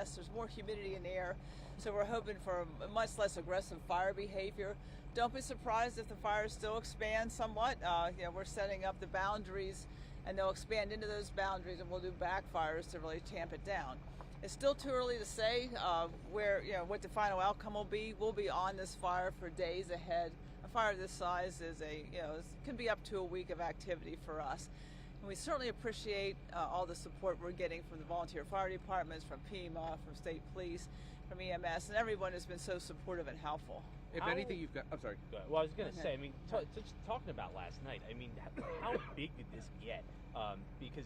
less. There's more humidity in the air, so we're hoping for a much less aggressive fire behavior. Don't be surprised if the fires still expand somewhat. We're setting up the boundaries, and they'll expand into those boundaries, and we'll do backfires to really tamp it down. It's still too early to say what the final outcome will be. We'll be on this fire for days ahead. A fire this size is can be up to a week of activity for us. And we certainly appreciate all the support we're getting from the volunteer fire departments, from PEMA, from state police, from EMS, and everyone has been so supportive and helpful. If anything, you've got. I'm sorry. Well, I was going to say. I mean, just talking about last night. I mean, how big did this get? Because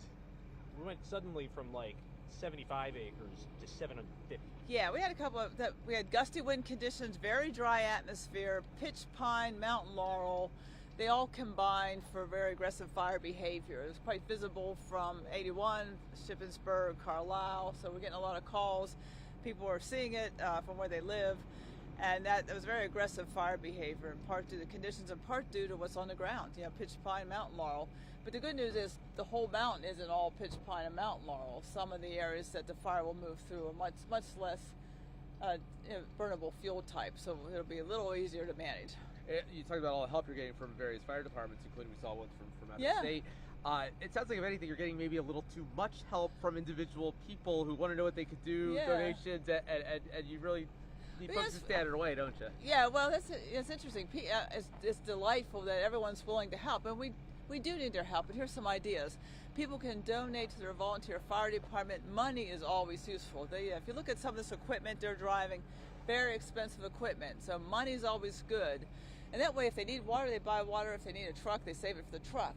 we went suddenly from like 75 acres to 750. Yeah, we had a couple of we had gusty wind conditions, very dry atmosphere, pitch pine, mountain laurel. They all combined for very aggressive fire behavior. It was quite visible from 81, Shippensburg, Carlisle. So we're getting a lot of calls. People are seeing it from where they live. And that was very aggressive fire behavior, in part due to the conditions, in part due to what's on the ground, pitch pine, mountain laurel. But the good news is the whole mountain isn't all pitch pine and mountain laurel. Some of the areas that the fire will move through are much less burnable fuel type, so it'll be a little easier to manage. You talked about all the help you're getting from various fire departments, including we saw one from out of state. It sounds like, if anything, you're getting maybe a little too much help from individual people who want to know what they could do, donations, and you really need folks to stand in the way, don't you? Yeah, well, it's interesting. It's delightful that everyone's willing to help, and we do need their help, but here's some ideas. People can donate to their volunteer fire department. Money is always useful. If you look at some of this equipment they're driving, very expensive equipment, so money's always good. And that way, if they need water, they buy water. If they need a truck, they save it for the truck.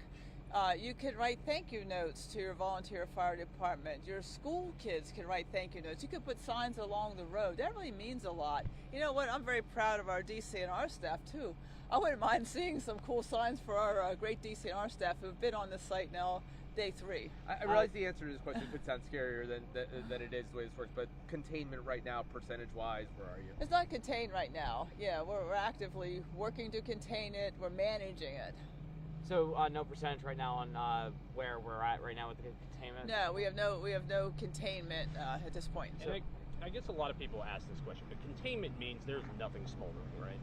You can write thank you notes to your volunteer fire department. Your school kids can write thank you notes. You can put signs along the road. That really means a lot. You know what? I'm very proud of our DCNR staff, too. I wouldn't mind seeing some cool signs for our great DCNR staff who've been on this site now day 3. I realize the answer to this question could sound scarier than it is the way this works, but containment right now, percentage-wise, where are you? It's not contained right now. Yeah, we're actively working to contain it. We're managing it. So no percentage right now on where we're at right now with the containment? No, we have no containment at this point. And I guess a lot of people ask this question, but containment means there's nothing smoldering, right?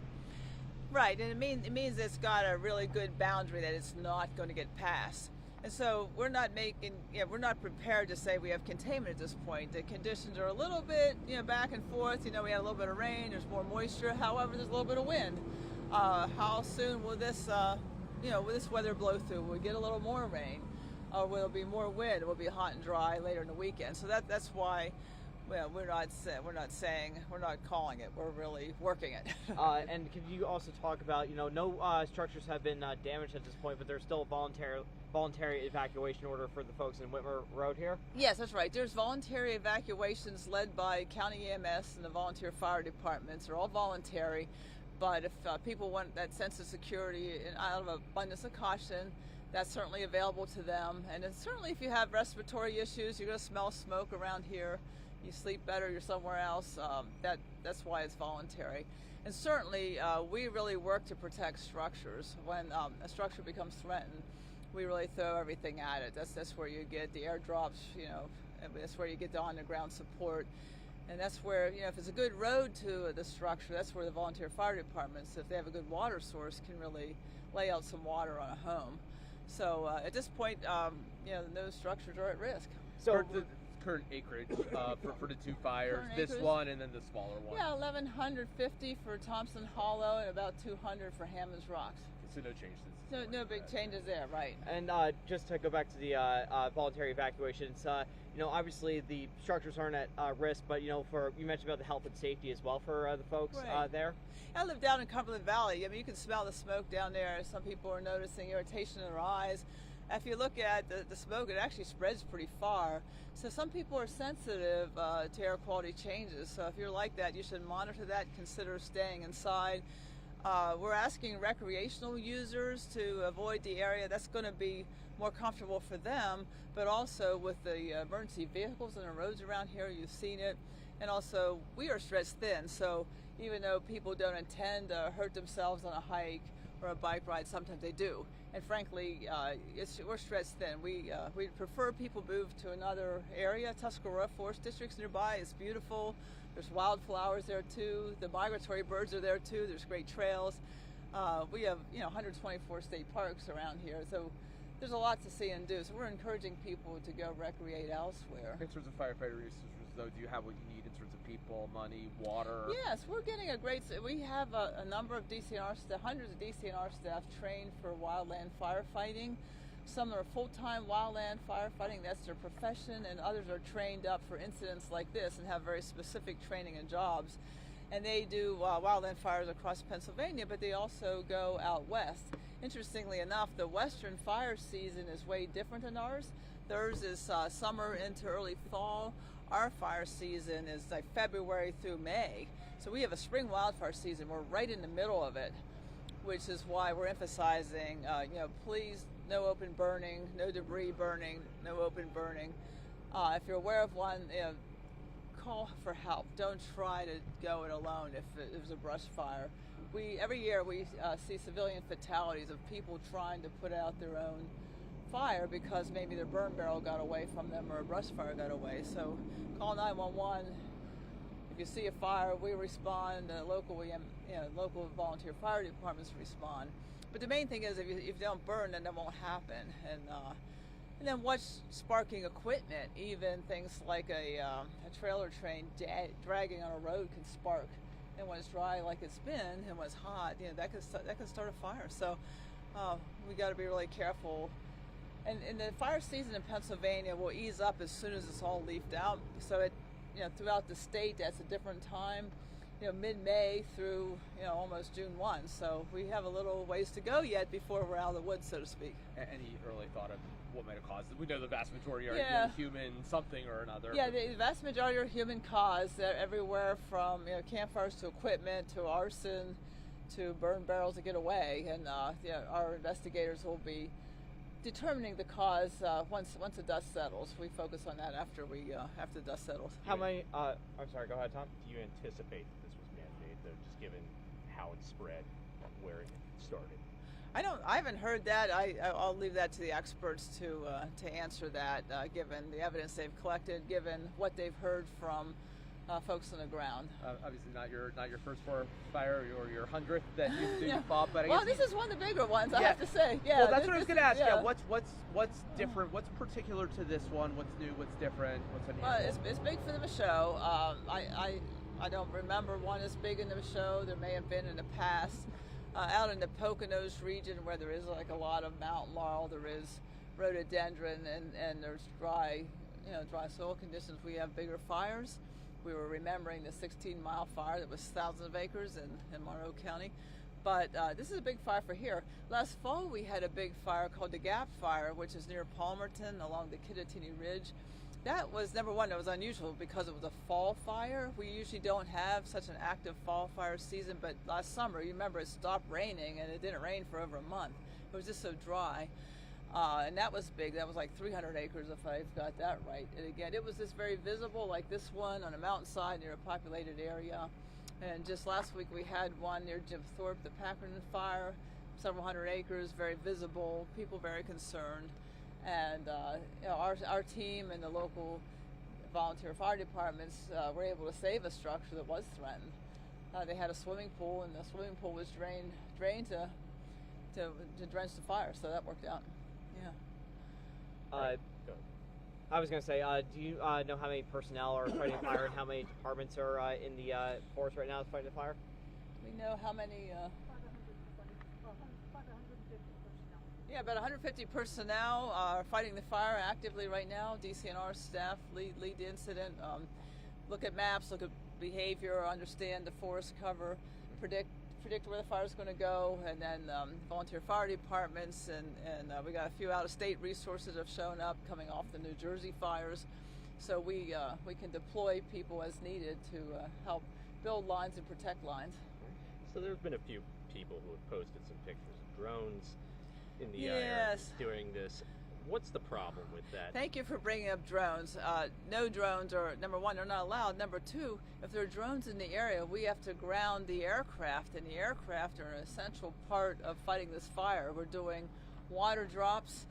Right, and it means it's got a really good boundary that it's not going to get past. And so we're not prepared to say we have containment at this point. The conditions are a little bit, back and forth. We had a little bit of rain. There's more moisture. However, there's a little bit of wind. How soon will this will this weather blow through? Will we get a little more rain? Or will there be more wind? It will be hot and dry later in the weekend. So that's why we're not calling it. We're really working it. And could you also talk about, no structures have been damaged at this point, but there's still a voluntary evacuation order for the folks in Whitmer Road here? Yes, that's right. There's voluntary evacuations led by county EMS and the volunteer fire departments. They're all voluntary. But if people want that sense of security and out of abundance of caution, that's certainly available to them. And it's certainly if you have respiratory issues, you're going to smell smoke around here, you sleep better, you're somewhere else, that's why it's voluntary. And certainly we really work to protect structures. When a structure becomes threatened, we really throw everything at it. That's where you get the airdrops, that's where you get the on-the-ground support. And that's where, if it's a good road to the structure, that's where the volunteer fire departments, if they have a good water source, can really lay out some water on a home. So at this point, no structures are at risk. So the current acreage for the 2 fires, this one and then the smaller one? Yeah, 1,150 for Thompson Hollow and about 200 for Hammond's Rocks. So no changes. No big changes there, right. And just to go back to the voluntary evacuations, obviously the structures aren't at risk, but you mentioned about the health and safety as well for the folks there. I live down in Cumberland Valley. I mean, you can smell the smoke down there. Some people are noticing irritation in their eyes. If you look at the smoke, it actually spreads pretty far. So some people are sensitive to air quality changes. So if you're like that, you should monitor that, consider staying inside. We're asking recreational users to avoid the area. That's going to be more comfortable for them, but also with the emergency vehicles on the roads around here, you've seen it. And also, we are stretched thin, so even though people don't intend to hurt themselves on a hike or a bike ride, sometimes they do. And frankly, we're stretched thin. We prefer people move to another area. Tuscarora Forest District's nearby. It's beautiful. There's wildflowers there too. The migratory birds are there too. There's great trails. We have 124 state parks around here, so there's a lot to see and do. So we're encouraging people to go recreate elsewhere. In terms of firefighter resources, though, do you have what you need in terms of people, money, water? Yes, we're getting we have a number of DCNR staff, hundreds of DCNR staff trained for wildland firefighting. Some are full-time wildland firefighting, that's their profession, and others are trained up for incidents like this and have very specific training and jobs. And they do wildland fires across Pennsylvania, but they also go out west. Interestingly enough, the western fire season is way different than ours. Theirs is summer into early fall. Our fire season is like February through May. So we have a spring wildfire season. We're right in the middle of it, which is why we're emphasizing, please, no open burning, no debris burning, no open burning. If you're aware of one, call for help. Don't try to go it alone if there's a brush fire. Every year we see civilian fatalities of people trying to put out their own fire because maybe their burn barrel got away from them or a brush fire got away. So call 911. If you see a fire, we respond. Local volunteer fire departments respond. But the main thing is, if you don't burn, then that won't happen. And then what's sparking equipment? Even things like a trailer train dragging on a road can spark. And when it's dry, like it's been, and when it's hot, that can start a fire. So we got to be really careful. And the fire season in Pennsylvania will ease up as soon as it's all leafed out. So throughout the state, that's a different time. Mid-May through almost June 1. So we have a little ways to go yet before we're out of the woods, so to speak. Any early thought of what might have caused it? We know the vast majority are human something or another. Yeah, the vast majority are human caused. They're everywhere from campfires to equipment to arson to burn barrels to get away. And our investigators will be determining the cause once the dust settles. We focus on that after the dust settles. How many? I'm sorry. Go ahead, Tom. Do you anticipate that this was man-made, though, just given how it spread, where it started? I haven't heard that. I'll leave that to the experts to answer that, given the evidence they've collected, given what they've heard from folks on the ground. Obviously, not your first fire or your 100th that you fought, but I guess this is one of the bigger ones. I have to say. Yeah. Well, that's what I was going to ask. Yeah. What's different? What's particular to this one? What's new? What's different? What's unusual? Well, it's big for the Michaux. I don't remember one as big in the Michaux. There may have been in the past. Out in the Poconos region, where there is like a lot of mountain laurel, there is rhododendron, and there's dry soil conditions. We have bigger fires. We were remembering the 16-mile fire that was thousands of acres in Monroe County. But this is a big fire for here. Last fall we had a big fire called the Gap Fire, which is near Palmerton along the Kittatinny Ridge. That was, number one, it was unusual because it was a fall fire. We usually don't have such an active fall fire season, but last summer, you remember, it stopped raining and it didn't rain for over a month. It was just so dry. And that was big. That was like 300 acres, if I've got that right. And again, it was just very visible, like this one on a mountainside near a populated area. And just last week we had one near Jim Thorpe, the Packerton Fire, several hundred acres, very visible, people very concerned. And our team and the local volunteer fire departments were able to save a structure that was threatened. They had a swimming pool, and the swimming pool was drained to drench the fire, so that worked out. Yeah. I was going to say, do you know how many personnel are fighting the fire and how many departments are in the forest right now fighting the fire? We know how many. Yeah, about 150 personnel are fighting the fire actively right now. DCNR staff lead the incident, look at maps, look at behavior, understand the forest cover, predict where the fire is going to go, and then volunteer fire departments, and we got a few out-of-state resources have shown up coming off the New Jersey fires, so we can deploy people as needed to help build lines and protect lines. So there have been a few people who have posted some pictures of drones in the area during this. What's the problem with that? Thank you for bringing up drones. No drones are, number one, they're not allowed. Number two, if there are drones in the area, we have to ground the aircraft, and the aircraft are an essential part of fighting this fire. We're doing water drops.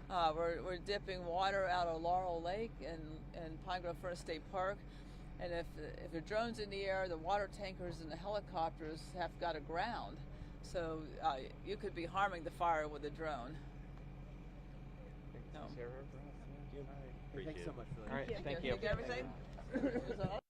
We're dipping water out of Laurel Lake and Pine Grove Forest State Park. And if there are drones in the air, the water tankers and the helicopters have got to ground. So you could be harming the fire with a drone. Sarah, Appreciate thanks so much for that. All right, thank you. Everything?